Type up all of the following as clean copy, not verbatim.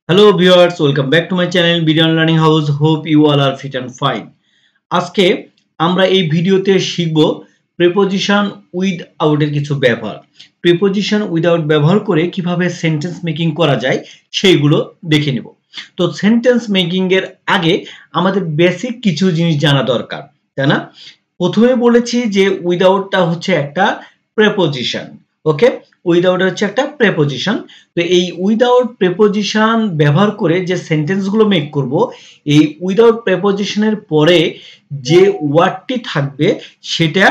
Hello viewers, welcome back to my channel Bidyan Learning House. Hope you all are fit and fine. আজকে আমরা এই ভিডিওতে শিখব preposition without এর কিছু ব্যবহার। প্রিপোজিশন উইথআউট ব্যবহার করে কিভাবে সেন্টেন্স মেকিং করা যায় সেইগুলো দেখে নেব। তো সেন্টেন্স মেকিং এর আগে আমাদের বেসিক কিছু জিনিস জানা দরকার, তাই না? প্রথমে বলেছি যে উইথআউটটা হচ্ছে একটা প্রিপোজিশন। ওকে, উইথআউট হচ্ছে একটা প্রিপোজিশন। তো এই উইথআউট প্রিপোজিশন ব্যবহার করে যে সেন্টেন্সগুলো মেক করব, এই উইথআউট প্রিপোজিশনের পরে যে ওয়ার্ডটি থাকবে সেটা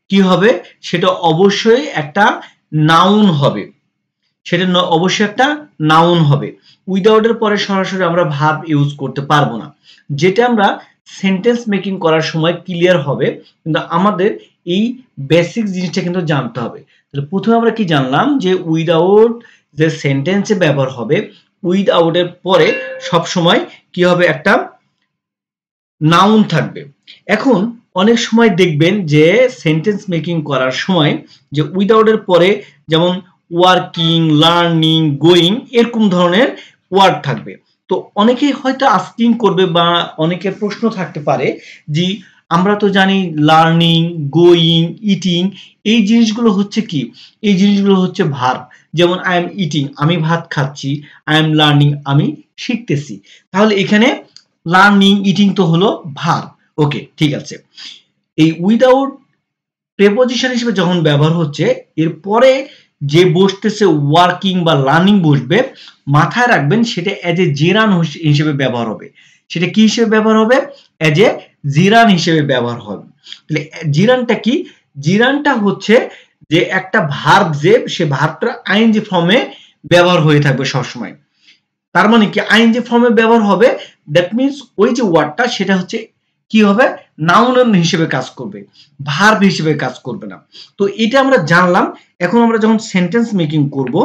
কি হবে? সেটা অবশ্যই একটা নাউন হবে। সেটা অবশ্যই একটা নাউন হবে। উইথআউটের পরে সরাসরি আমরা ভার্ব ইউজ করতে পারবো না, যেটা আমরা সেন্টেন্স মেকিং করার সময় ক্লিয়ার হবে। কিন্তু আমাদের এই বেসিক জিনিসটা কিন্তু জানতে হবে। তাহলে প্রথমে আমরা কি জানলাম যে উইথআউট যে সেন্টেন্সে ব্যবহার হবে, উইথআউটের পরে সব সময় কি হবে? একটা নাউন থাকবে। এখন অনেক সময় দেখবেন যে সেন্টেন্স মেকিং করার সময় যে উইথআউটের পরে যেমন ওয়ার্কিং, লার্নিং, গোয়িং এরকম ধরনের ওয়ার্ড থাকবে। তো অনেকেই হয়তো আস্কিং করবে বা অনেকের প্রশ্ন থাকতে পারে যে আমরা তো জানি লার্নিং, গোয়িং, ইটিং এই জিনিসগুলো হচ্ছে কি? এই জিনিসগুলো হচ্ছে ভার্ব। যেমন আই এম ইটিং, আমি ভাত খাচ্ছি। আই এম লার্নিং, আমি শিখতেছি। তাহলে এখানে লার্নিং, ইটিং তো হলো ভার্ব। ওকে, ঠিক আছে। এই উইথআউট প্রিপোজিশন হিসেবে যখন ব্যবহার হচ্ছে, এরপরে যে বসতেছে ওয়ার্কিং বা লার্নিং বসবে, মাথায় রাখবেন সেটা এজ এ জিরান হিসেবে ব্যবহার হবে। সেটা কি হিসেবে ব্যবহার হবে? এজ এ জিরান হিসেবে ব্যবহার হবে। তাহলে জিরানটা কি? জিরানটা হচ্ছে যে একটা ভার্ব, যে সে ভার্বটা আইএনজি ফর্মে ব্যবহার হয়ে থাকবে সবসময়। তার মানে কি আইএনজি ফর্মে ব্যবহার হবে, দ্যাট মিন্স ওই যে ওয়ার্ডটা সেটা হচ্ছে কি হবে? নাউন হিসেবে কাজ করবে, ভার্ব হিসেবে কাজ করবে না। তো এটা আমরা জানলাম। এখন আমরা যখন সেন্টেন্স মেকিং করব,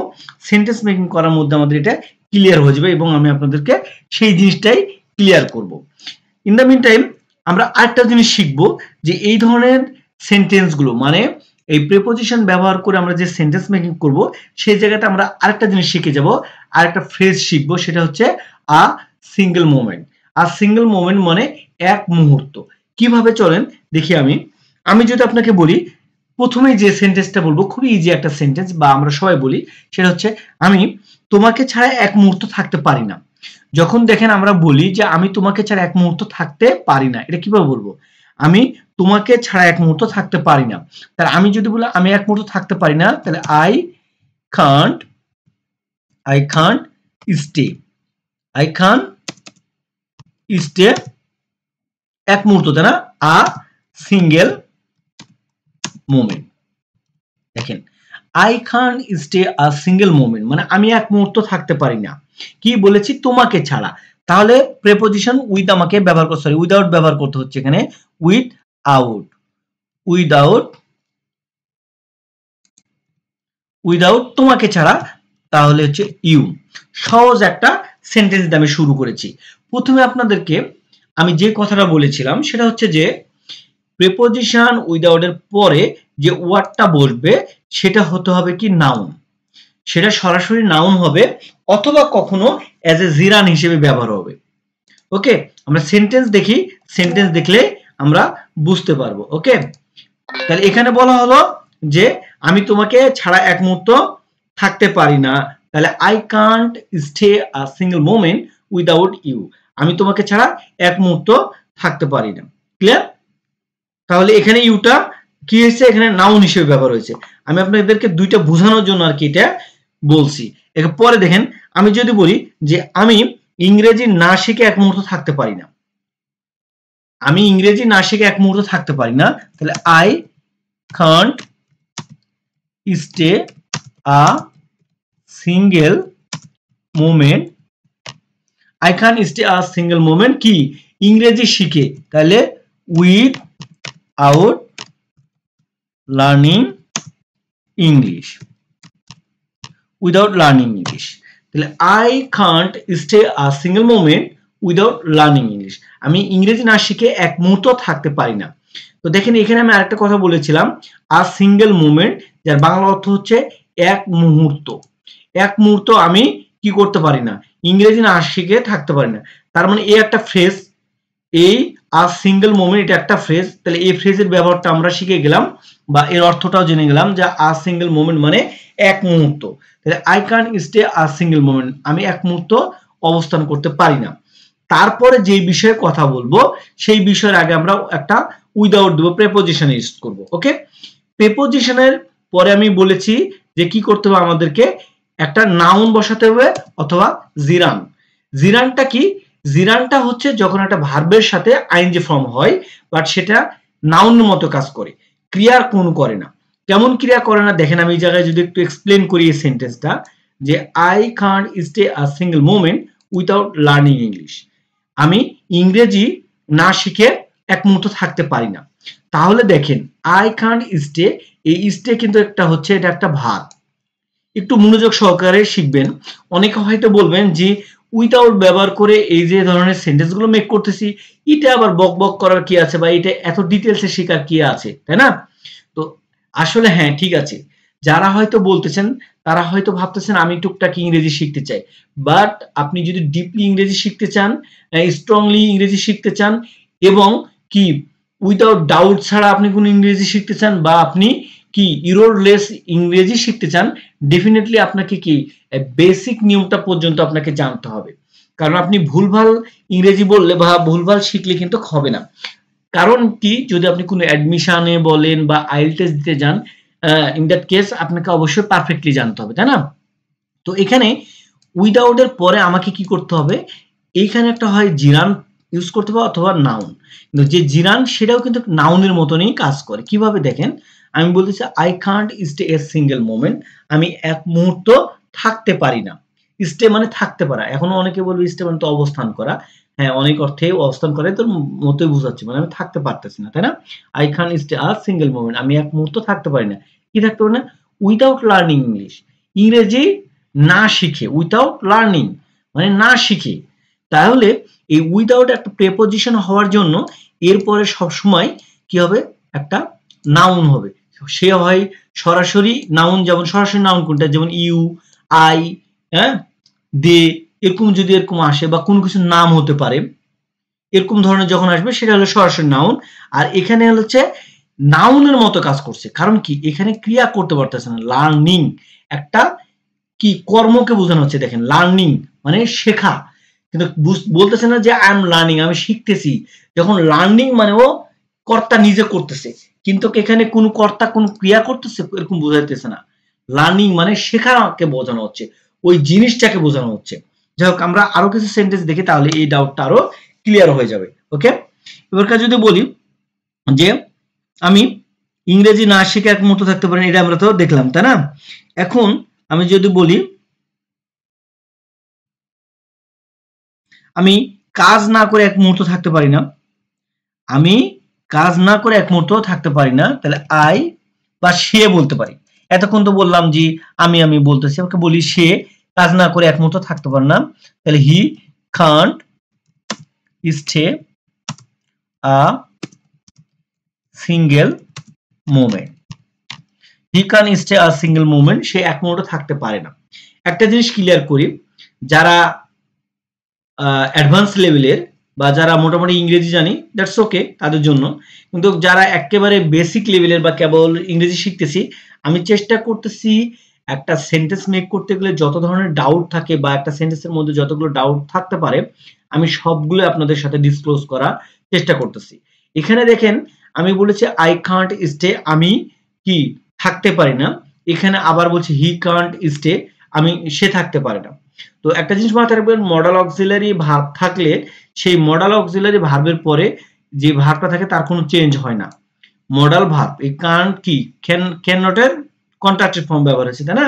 সেন্টেন্স মেকিং করার মধ্যে আমাদের এটা ক্লিয়ার হয়ে যাবে এবং আমি আপনাদেরকে সেই জিনিসটাই ক্লিয়ার করব। ইন দ্য মিন টাইম আমরা আরেকটা জিনিস শিখব যে এই ধরনের সেন্টেন্সগুলো, মানে এই প্রিপোজিশন ব্যবহার করে আমরা যে সেন্টেন্স মেকিং করব, সেই জায়গাটা আমরা আরেকটা জিনিস শিখে যাব, আরেকটা ফ্রেজ শিখব, সেটা হচ্ছে আ সিঙ্গেল মোমেন্ট। আর সিঙ্গেল মোমেন্ট মানে এক মুহূর্ত। কিভাবে চলেন দেখি। আমি যদি আপনাকে বলি, প্রথমে যে সেন্টেন্সটা বলবো খুবই ইজি একটা সেন্টেন্স, বা আমরা সবাই বলি, সেটা হচ্ছে আমি তোমাকে ছাড়া এক মুহূর্ত থাকতে পারি না। যখন দেখেন আমরা বলি যে আমি তোমাকে ছাড়া এক মুহূর্ত থাকতে পারি না, এটা কিভাবে বলবো? আমি তোমাকে ছাড়া এক মুহূর্ত থাকতে পারি না। তাহলে আমি যদি বলি আমি এক মুহূর্ত থাকতে পারি না, তাহলে I can't stay. I can't stay এক মুহূর্ত, তাই না? A single moment. দেখেন, I can't stay a single moment মানে আমি এক মুহূর্ত থাকতে পারি না। কি বলেছি? তোমাকে ছাড়া। তাহলে প্রিপোজিশন উইথ আমাকে ব্যবহার করতে, সরি উইথআউট ব্যবহার করতে হচ্ছে এখানে। উইথআউট তোমাকে ছাড়া, তাহলে হচ্ছে ইউ। সহজ একটা সেন্টেন্স দিয়ে আমি শুরু করেছি। প্রথমে আপনাদেরকে আমি যে কথাটা বলেছিলাম সেটা হচ্ছে যে প্রিপোজিশন উইথআউট এর পরে যে ওয়ার্ডটা বসবে সেটা হতে হবে কি? নাউন। সেটা সরাসরি নাউন হবে অথবা কখনো অ্যাজ এ জিরান হিসেবে ব্যবহার হবে। ওকে, আমরা সেন্টেন্স দেখি, সেন্টেন্স দেখলে আমরা বুঝতে পারবো। ওকে, তাহলে এখানে বলা হলো যে আমি তোমাকে ছাড়া এক মুহূর্ত থাকতে পারি না। তাহলে I can't stay a single moment without you. আমি তোমাকে ছাড়া এক মুহূর্ত থাকতে পারি না। ক্লিয়ার? তাহলে এখানে ইউটা কি হয়েছে? এখানে নাউন হিসেবে ব্যবহার হয়েছে। আমি আপনাদেরকে দুইটা বোঝানোর জন্য আর কি এটা বলছি। পরে দেখেন, আমি যদি বলি যে আমি ইংরেজি না শিখে এক মুহূর্ত থাকতে পারি না, আমি ইংরেজি না শিখে এক মুহূর্ত থাকতে পারি না, তাহলে I can't stay a single moment. I can't stay a single moment কি? ইংরেজি শিখে। তাহলে without learning English. Without learning English. তাহলে I can't stay a single moment without learning English. আমি ইংরেজি না শিখে এক মুহূর্ত থাকতে পারি না। তো দেখেন, এখানে আমি আরেকটা কথা বলেছিলাম, আ সিঙ্গেল মোমেন্ট, যার বাংলা অর্থ হচ্ছে এক মুহূর্ত। এক মুহূর্ত আমি কি করতে পারি না, ইংরেজি না শিখে থাকতে পারি না। তার মানে এই একটা ফ্রেজ, এই আ সিঙ্গেল মোমেন্ট, এটা একটা ফ্রেজ। তাহলে এই ফ্রেজের ব্যবহারটা আমরা শিখে গেলাম বা এর অর্থটাও জেনে গেলাম যে আ সিঙ্গেল মোমেন্ট মানে এক মুহূর্ত। তাহলে I can't stay a single moment, আমি এক মুহূর্ত অবস্থান করতে পারি না। তারপরে যে বিষয়ে কথা বলবো সেই বিষয়ের আগে আমরা একটা উইদাউট দেব, প্রেপোজিশন ইউজ করব। ওকে, প্রেপোজিশনের পরে আমি বলেছি যে কি করতে হবে, আমাদেরকে একটা নাউন বসাতে হবে অথবা জিরান। জিরানটা কি? জিরানটা হচ্ছে যখন একটা ভার্বের সাথে আইএনজি ফর্ম হয়, বাট সেটা নাউনের মতো কাজ করে, ক্রিয়ার কোন করে না। কেমন ক্রিয়া করে না দেখেন, আমি এই জায়গায় যদি একটু এক্সপ্লেন করি এই সেন্টেন্সটা, যে I can't stay a single moment without learning English, আমি ইংরেজি না শিখে এক মুহূর্ত থাকতে পারি না। তাহলে দেখেন আই কান্ট স্টে, এই স্টে কিন্তু একটা হচ্ছে, এটা একটা ভার্ব। একটু মনোযোগ সহকারে শিখবেন। অনেকে হয়তো বলবেন যে উইথাউট ব্যবহার করে এই যে ধরনের সেন্টেন্স গুলো মেক করতেছি, এটা আবার বক বক করার কি আছে, বা এটা এত ডিটেলসে শেখার কি আছে, তাই না? তো আসলে হ্যাঁ ঠিক আছে, যারা হয়তো বলতেছেন তারা হয়তো ভাবতেছেন আমি টুকটাক ইংরেজি শিখতে চাই, বাট আপনি যদি ডিপলি ইংরেজি শিখতে চান, স্ট্রংলি ইংরেজি শিখতে চান, এবং কি উইদাউট ডাউট ছাড়া আপনি কোন ইংরেজি শিখতে চান, বা আপনি কি ইররলেস ইংরেজি শিখতে চান, ডেফিনেটলি আপনাকে কি বেসিক নিয়মটা পর্যন্ত আপনাকে জানতে হবে। কারণ আপনি ভুলভাল ইংরেজি বললে বা ভুলভাল শিখলে কিন্তু হবে না। কারণ কি, যদি আপনি কোনো অ্যাডমিশনে বলেন বা আইএলটিএস দিতে যান, ইন দ্যাট কেস আপনাকে অবশ্যই পারফেক্টলি জানতে হবে, তাই না? তো এখানে উইদাউট এর পরে আমাকে কি করতে হবে, এইখানে একটা হয় জিরান ইউজ করতে হবে অথবা নাউন। কিন্তু যে জিরান সেটাও কিন্তু নাউনের মতনই কাজ করে। কিভাবে দেখেন, আমি বলতেছি I can't stay a single moment, আমি এক মুহূর্ত থাকতে পারি না। স্টে মানে থাকতে পারা। এখনো অনেকে বলবে স্টে মানে তো অবস্থান করা। হ্যাঁ, অনেক অর্থে অবস্থান করে, তোর মতোই বুঝাচ্ছি, মানে আমি থাকতে পারতেছি না, তাই না? I can't stay a single moment, আমি এক মুহূর্ত থাকতে পারি না। কি থাকতে পারি না? উইদাউট লার্নিং ইংলিশ, ইংরেজি না শিখে, উইদাউট লার্নিং মানে না শিখে। তাহলে এই উইদাউট একটা প্রেপোজিশন হওয়ার জন্য এরপরে সবসময় কি হবে, একটা নাউন হবে। সে হয় সরাসরি নাউন, যেমন সরাসরি নাউন কোনটা, যেমন ইউ, আই, হ্যাঁ, দে, এরকম যদি এরকম আসে, বা কোনো কিছুর নাম হতে পারে, এরকম ধরনের যখন আসবে সেটা হলো সরাসরি নাউন। আর এখানে হচ্ছে নাউনের মতো কাজ করছে, কারণ কি এখানে ক্রিয়া করতে পারতেছে না, লার্নিং একটা কি কর্মকে বোঝানো হচ্ছে। দেখেন লার্নিং মানে শেখা, কিন্তু বলতেছে না যে আই এম লার্নিং, আমি শিখতেছি। যখন লার্নিং মানে ও কর্তা নিজে করতেছে, কিন্তু এখানে কোন কর্তা কোন ক্রিয়া করতেছে এরকম বোঝাইতেছে না। লার্নিং মানে শেখাকে বোঝানো হচ্ছে, ওই জিনিসটাকে বোঝানো হচ্ছে। যাই হোক, আমরা আরো কিছু সেন্টেন্স দেখি, তাহলে এই ডাউটটা আরো ক্লিয়ার হয়ে যাবে। ওকে, এবার যদি বলি যে আমি ইংরেজি না শিখে এক মুহূর্ত থাকতে পারি, এটা আমরা তো দেখলাম, তাই না? এখন আমি যদি বলি আমি কাজ না করে এক মুহূর্ত থাকতে পারি না, আমি কাজ না করে এক মুহূর্ত থাকতে পারি না, তাহলে আই বা সে বলতে পারি। এতক্ষণ তো বললাম যে আমি বলতেছি, আমাকে বলি সে কাজ না করে এক মুহূর্ত থাকতে পারে না, তাহলে he can't stay a single moment, he can stay a single moment, সে এক মুহূর্ত থাকতে পারে না। একটা জিনিস ক্লিয়ার করি, যারা অ্যাডভান্স লেভেলের বা যারা মোটামুটি ইংরেজি জানি, দ্যাটস ওকে তাদের জন্য। কিন্তু যারা একেবারে বেসিক লেভেলের বা কেবল ইংরেজি শিখতেছি, আমি চেষ্টা করতেছি একটা সেন্টেন্স মেক করতে গেলে যত ধরনের ডাউট থাকে বা একটা সেন্টেন্সের মধ্যে যতগুলো ডাউট থাকতে পারে, আমি সবগুলো আপনাদের সাথে ডিসক্লোজ করার চেষ্টা করতেছি। এখানে দেখেন আমি বলেছি আই কান্ট স্টে, আমি কি থাকতে পারি না। এখানে আবার বলছি হি কান্ট স্টে, আমি সে থাকতে পারে না। তো একটা জিনিস মাথায় রাখবেন, মডাল অক্সিলারি ভার্ব থাকলে সেই মডাল অক্সিলারি ভার্বের পরে যে ভার্বটা থাকে তার কোনো চেঞ্জ হয় না। মডাল ভার্ব এই কান্ট কি ক্যান নটের কন্ট্রাক্টেড ফর্ম ব্যবহার হয়েছে, তাই না?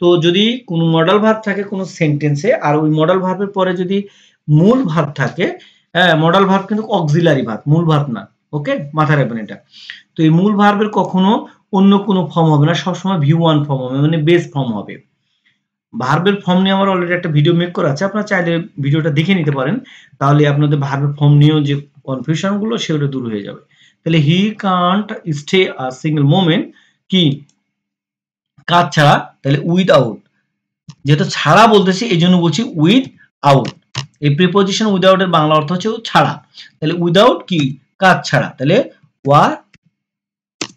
তো যদি কোনো মডাল ভার্ব থাকে কোনো সেন্টেন্সে, আর ওই মডাল ভার্বের পরে যদি মূল ভার্ব থাকে, হ্যাঁ মডাল ভার্ব কিন্তু অক্সিলারি ভার্ব, মূল ভার্ব না। ওকে, মাথায় রাখবেন এটা। তো এই মূল ভার্বের কখনো অন্য কোনো ফর্ম হবে না, সবসময় V1 ফর্ম হবে, মানে বেস ফর্ম হবে। ভার্বের ফর্ম নিয়ে আমার অলরেডি একটা ভিডিও মেক করা আছে, আপনারা চাইলে ভিডিওটা দেখে নিতে পারেন, তাহলে আপনাদের ভার্বের ফর্ম নিয়েও যে কনফিউশন গুলো সেগুলো দূর হয়ে যাবে। তাহলে he can't stay a single moment কি কাজ ছাড়া, তাহলে উইদাউট যেহেতু ছাড়া বলতেছি এই জন্য বলছি উইথ আউট। এই প্রিপোজিশন উইদাউট এর বাংলা অর্থ হচ্ছে ছাড়া। তাহলে উইদাউট কি কাজ ছাড়া, তাহলে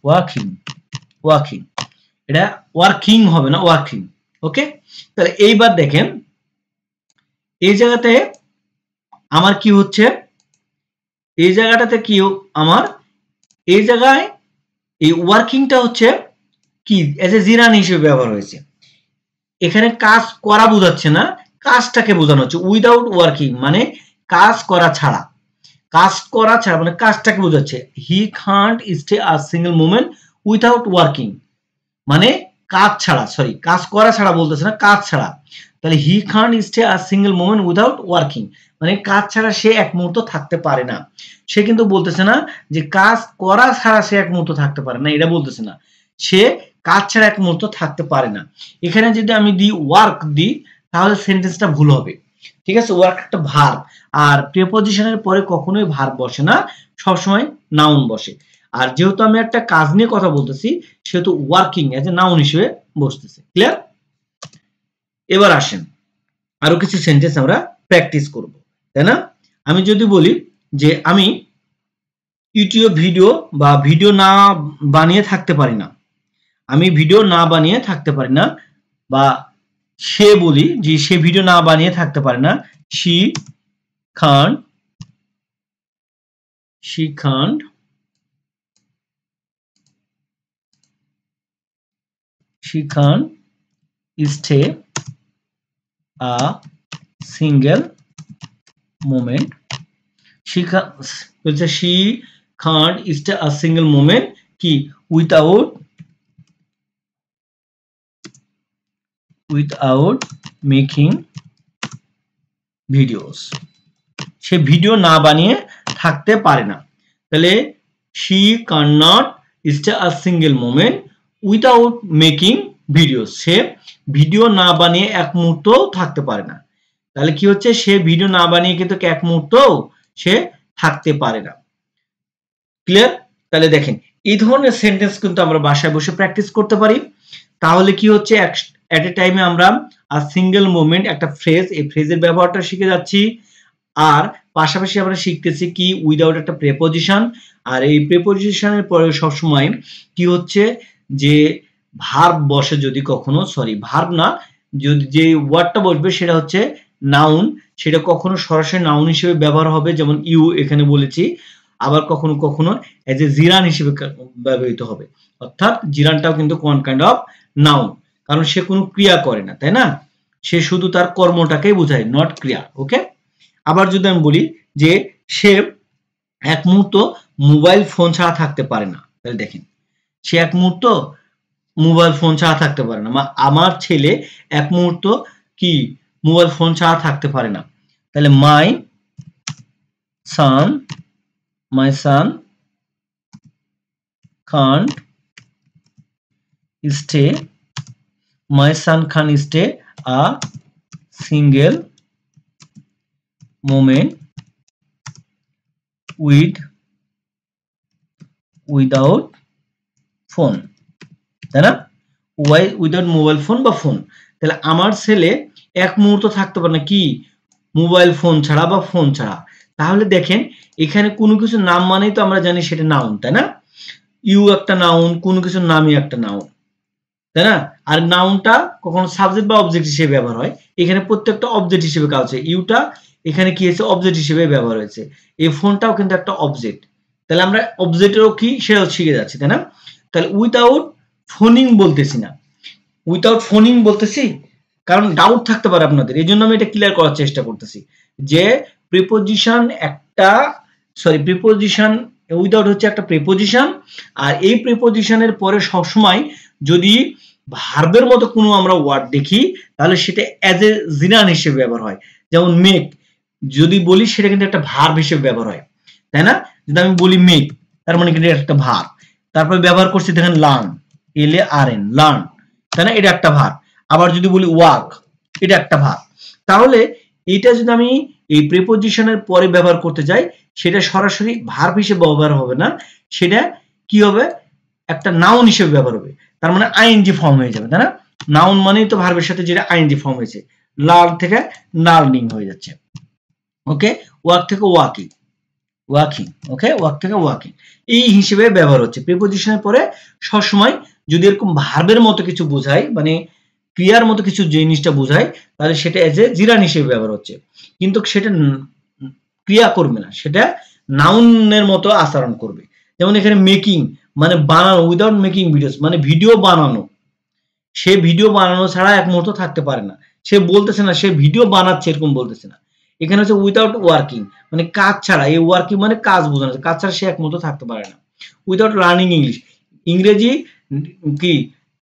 ওয়ার্কিং ওয়ার্কিং, এটা ওয়ার্কিং হবে না, ওয়ার্কিং। ওকে, তাহলে এইবার দেখেন এই জায়গাতে আমার কি হচ্ছে, এই জায়গাটাতে কি আমার এই জায়গায় এই ওয়ার্কিংটা হচ্ছে কি এজ এ জিরান হিসেবে ব্যবহার হয়েছে। এখানে কাজ করা বোঝাচ্ছে না, কাজটাকে বোঝানো হচ্ছে। উইদাউট ওয়ার্কিং মানে কাজ করা ছাড়া, কাজ করা ছাড়া মানে কাজটাকে বোঝাচ্ছে। হি can't stay a single moment without working মানে কাজ ছাড়া, সরি কাজ করা ছাড়া বলতেছে না, কাজ ছাড়া। তাহলে he can't stay a single moment without working মানে কাজ ছাড়া সে এক মুহূর্ত থাকতে পারে না। সে কিন্তু বলতেছে না যে কাজ করা ছাড়া সে এক মুহূর্ত থাকতে পারে না, এটা বলতেছে না। সে কাজ ছাড়া এক মুহূর্ত থাকতে পারে না। এখানে যদি আমি দিই ওয়ার্ক দিই তাহলে সেন্টেন্সটা ভুল হবে। ঠিক আছে, ওয়ার্ক একটা ভার্ব, আর প্রিপোজিশনের পরে কখনোই ভার্ব বসে না, সবসময় নাউন বসে। আর যেহেতু আমি একটা কাজ নিয়ে কথা বলতেছি সেহেতু ওয়ার্কিং এজ এ নাউন হিসেবে বসতেছে। ক্লিয়ার? এবার আসেন আরো কিছু সেন্টেন্স আমরা প্র্যাকটিস করব, তাই না? আমি যদি বলি যে আমি ইউটিউব ভিডিও বা ভিডিও না বানিয়ে থাকতে পারি না, আমি ভিডিও না বানিয়ে থাকতে পারি না, বা সে বলি যে সে ভিডিও না বানিয়ে থাকতে পারে না, she can't stay a single moment, she can't stay a single moment কি without making videos, সে ভিডিও না বানিয়ে থাকতে পারে না। তাহলে she cannot stay a single moment without making videos, say video না বানিয়ে এক মুহূর্ত থাকতে পারে না। তাহলে কি হচ্ছে, সে ভিডিও না বানিয়ে কিন্তু এক মুহূর্ত সে থাকতে পারে না। ক্লিয়ার? তাহলে দেখেন এই ধরনের সেন্টেন্স কিন্তু আমরা বাসায় বসে প্র্যাকটিস করতে পারি। তাহলে কি হচ্ছে, এট এ টাইমে আমরা আ সিঙ্গেল মোমেন্ট একটা ফ্রেজ, এই ফ্রেজের ব্যবহারটা শিখে যাচ্ছি, আর পাশাপাশি আমরা শিখতেছি কি উইদাউট একটা প্রিপোজিশন। আর এই প্রিপোজিশনের পরে সবসময় কি হচ্ছে যে ভার্ব বসে, যদি কখনো সরি ভার্ব না, যদি যে ওয়ার্ডটা বসবে সেটা হচ্ছে নাউন, সেটা কখনো সরাসরি নাউন হিসেবে ব্যবহার হবে, যেমন ইউ এখানে বলেছি। আবার কখনো কখনো এজ এ জিরান হিসেবে ব্যবহৃত হবে, অর্থাৎ জিরানটাও কিন্তু কোন কাইন্ড অফ নাউন, কারণ সে কোনো ক্রিয়া করে না, তাই না? সে শুধু তার কর্মটাকেই বোঝায়, নট ক্রিয়া। ওকে, আবার যদি আমি বলি যে সে এক মুহূর্ত মোবাইল ফোন ছাড়া থাকতে পারে না, তাহলে দেখেন সে এক মুহূর্ত মোবাইল ফোন ছাড়া থাকতে পারে না, আমার ছেলে এক মুহূর্ত কি মোবাইল ফোন ছাড়া থাকতে পারে না। তাহলে মাই son can't stay a single moment without phone, তাই না? উইদাউট মোবাইল ফোন বা ফোন। তাহলে আমার ছেলে এক মুহূর্ত থাকতে পারে না কি মোবাইল ফোন ছাড়া বা ফোন ছাড়া। তাহলে দেখেন এখানে কোনো কিছু নাম মানেই তো আমরা জানি সেটা নাউন, তাই না? ইউ একটা নাউন, কোনো কিছুর নামই একটা নাউন, তাই না? আর নাউনটা কখনো সাবজেক্ট বা অবজেক্ট হিসেবে ব্যবহার হয়, এখানে প্রত্যেকটা অবজেক্ট হিসেবে কাজ হচ্ছে। ইউটা এখানে কি হয়েছে, অবজেক্ট হিসেবে ব্যবহার হয়েছে। এই ফোনটাও কিন্তু একটা অবজেক্ট, তাহলে আমরা অবজেক্টেরও কি সেটাও শিখে যাচ্ছি, তাই না? তাহলে উইদাউট ফোনিং বলতেছি না, উইদাউট ফোনিং বলতেছি কারণ ডাউট থাকতে পারে আপনাদের, এই জন্য আমি এটা ক্লিয়ার করার চেষ্টা করতেছি যে প্রিপোজিশন একটা প্রিপোজিশন উইদাউট হচ্ছে একটা প্রিপোজিশন, আর এই প্রিপোজিশনের পরে সবসময় যদি ভার্বের মতো কোনো আমরা ওয়ার্ড দেখি তাহলে সেটা অ্যাজ এ জিরান হিসেবে ব্যবহার হয়। যেমন মেক যদি বলি সেটা কিন্তু একটা ভার্ব হিসেবে ব্যবহার হয়, তাই না? যদি আমি বলি মেক তার মানে কিন্তু একটা ভার্ব। তারপরে ব্যবহার করছি দেখেন লার্ন, LARN লার্ন, তাই না? এটা একটা ভার্ব। আবার যদি বলি ওয়ার্ক, এটা একটা ভার্ব। তাহলে এটা যদি আমি এই প্রিপোজিশনের পরে ব্যবহার করতে যাই সেটা সরাসরি ভার্ব হিসেবে ব্যবহার হবে না, সেটা কি হবে একটা নাউন হিসেবে ব্যবহার হবে, তার মানে আইএনজি ফর্ম হয়ে যাবে, তাই না? নাউন মানেই তো ভার্বের সাথে যেটা আইএনজি ফর্ম হয়েছে, লার্ন থেকে লার্নিং হয়ে যাচ্ছে। ওকে, ওয়ার্ক থেকে ওয়াকিং, ওয়াকিং, ওকে, ওয়ার্ক থেকে ওয়াকিং, এই হিসেবে ব্যবহার হচ্ছে। প্রিপোজিশনের পরে সবসময় যদি এরকম ভার্বের মতো কিছু বোঝায়, মানে ক্রিয়ার মতো কিছু জিনিসটা বোঝায়, তাহলে সেটা এজ এ জিরান হিসেবে ব্যবহার হচ্ছে, কিন্তু সেটা ক্রিয়া করবে না, সেটা নাউনের মতো আচরণ করবে। যেমন এখানে মেকিং মানে বানানো, উইদাউট মেকিং ভিডিওস মানে ভিডিও বানানো, সে ভিডিও বানানো ছাড়া এক মুহূর্ত থাকতে পারে না, সে বলতেছে না সে ভিডিও বানাচ্ছে, এরকম বলতেছে না। এখানে হচ্ছে উইদাউট ওয়ার্কিং মানে কাজ ছাড়া, এই ওয়ার্কিং মানে কাজ বোঝানো, কাজ ছাড়া সে এক মুহূর্ত থাকতে পারে না। উইদাউট লার্নিং ইংলিশ, ইংরেজি কি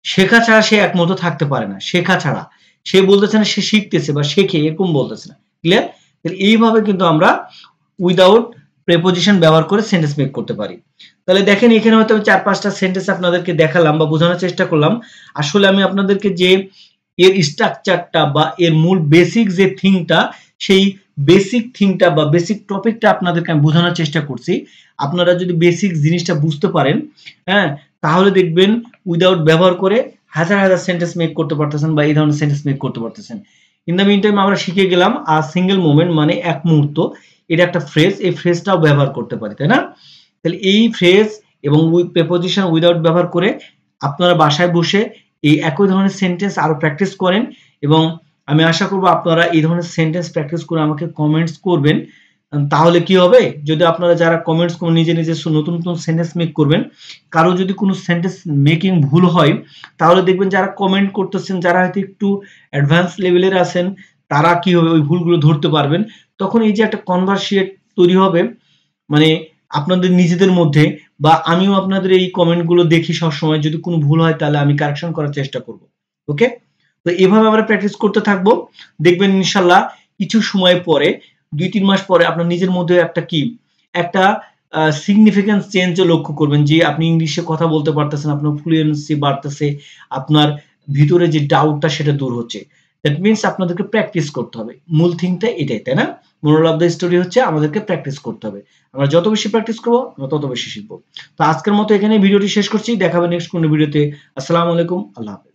শেখা ছাড়া সে এক মুহূর্ত থাকতে পারে না, শেখা ছাড়া, সে বলতেছে না সে শিখতেছে বা শেখে, এরকম বলতেছে না। ক্লিয়ার? এইভাবে কিন্তু আমরা উইদাউট প্রেপোজিশন ব্যবহার করে সেন্টেন্স মেক করতে পারি। তাহলে দেখেন এখানে হয়তো আমি 4-5টা সেন্টেন্স আপনাদেরকে দেখালাম বা বোঝানোর চেষ্টা করলাম। আসলে আমি আপনাদেরকে যে এর স্ট্রাকচারটা বা এর মূল বেসিক যে থিংটা, সেই বেসিক থিংটা বা বেসিক টপিকটা আপনাদেরকে আমি বোঝানোর চেষ্টা করছি। আপনারা যদি বেসিক জিনিসটা বুঝতে পারেন, হ্যাঁ, তাহলে দেখবেন উইদাউট ব্যবহার করে হাজার হাজার সেন্টেন্স মেক করতে পারতেছেন বা এই ধরনের সেন্টেন্স মেক করতে পারতেছেন। ইন দ্য মিন টাইম আমরা শিখে গেলাম আ সিঙ্গেল মোমেন্ট মানে এক মুহূর্ত, এটা একটা ফ্রেজ, এই ফ্রেজটাও ব্যবহার করতে পারি, তাই না? তাহলে এই ফ্রেজ এবং প্রেপোজিশন উইদাউট ব্যবহার করে আপনারা বাসায় বসে এই একই ধরনের সেন্টেন্স আরো প্র্যাকটিস করেন, এবং আমি আশা করব আপনারা এই ধরনের সেন্টেন্স প্র্যাকটিস করে আমাকে কমেন্টস করবেন। তাহলে কি হবে, যদি আপনারা যারা কমেন্টস করে নিজে নিজে নতুন নতুন সেন্টেন্স মেক করবেন, কারো যদি কোনো সেন্টেন্স মেকিং ভুল হয়, তাহলে দেখবেন যারা কমেন্ট করতেছেন, যারা হয়তো একটু অ্যাডভান্স লেভেলের আছেন, তারা কি হবে ওই ভুলগুলো ধরতে পারবেন। তখন এই যে একটা কনভার্সিয়েট তৈরি হবে, মানে আপনাদের নিজেদের মধ্যে, বা আমিও আপনাদের এই কমেন্টগুলো দেখি সবসময়, যদি কোনো ভুল হয় তাহলে আমি কারেকশন করার চেষ্টা করব। ওকে, তো এভাবে আমরা প্র্যাকটিস করতে থাকবো, দেখবেন ইনশাল্লাহ কিছু সময় পরে 2-3 মাস পরে আপনার নিজের মধ্যে একটা সিগনিফিক্যান্স চেঞ্জ লক্ষ্য করবেন, যে আপনি ইংলিশে কথা বলতে পারতেছেন, আপনার ফ্লুয়েন্সি বাড়তেছে, আপনার ভিতরে যে ডাউটটা সেটা দূর হচ্ছে। দ্যাট মিন্স আপনাদেরকে প্র্যাকটিস করতে হবে, মূল থিংটা এটাই, তাই না? মোরাল অফ দ্য স্টোরি হচ্ছে আমাদেরকে প্র্যাকটিস করতে হবে। আমরা যত বেশি প্র্যাকটিস করবো আমরা তত বেশি শিখবো। তো আজকের মতো এখানে ভিডিওটি শেষ করছি, দেখা হবে নেক্সট কোনো ভিডিওতে। আসসালামু আলাইকুম, আল্লাহ হাফেজ।